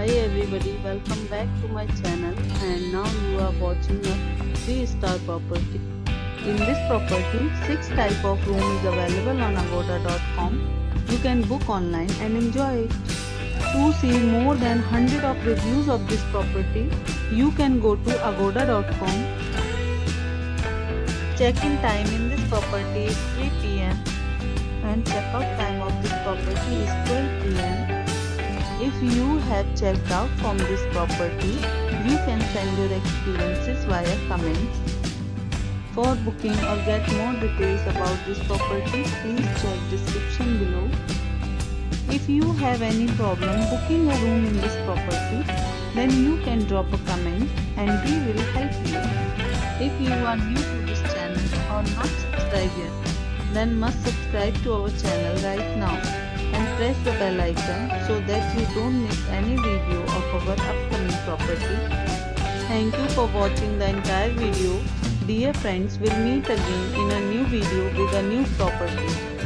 Hi everybody, welcome back to my channel, and now you are watching a 3-star property. In this property, 6 type of room is available on agoda.com. You can book online and enjoy it. To see more than 100 of reviews of this property, you can go to agoda.com. Check-in time in this property is 3 p.m. and check-out time of this property is 12 p.m. If you have checked out from this property, you can send your experiences via comments. For booking or get more details about this property, please check description below. If you have any problem booking a room in this property, then you can drop a comment and we will help you. If you are new to this channel or not subscribed yet, then must subscribe to our channel right now and press the bell icon so that you don't miss any video of our upcoming property. Thank you for watching the entire video. Dear friends, we'll meet again in a new video with a new property.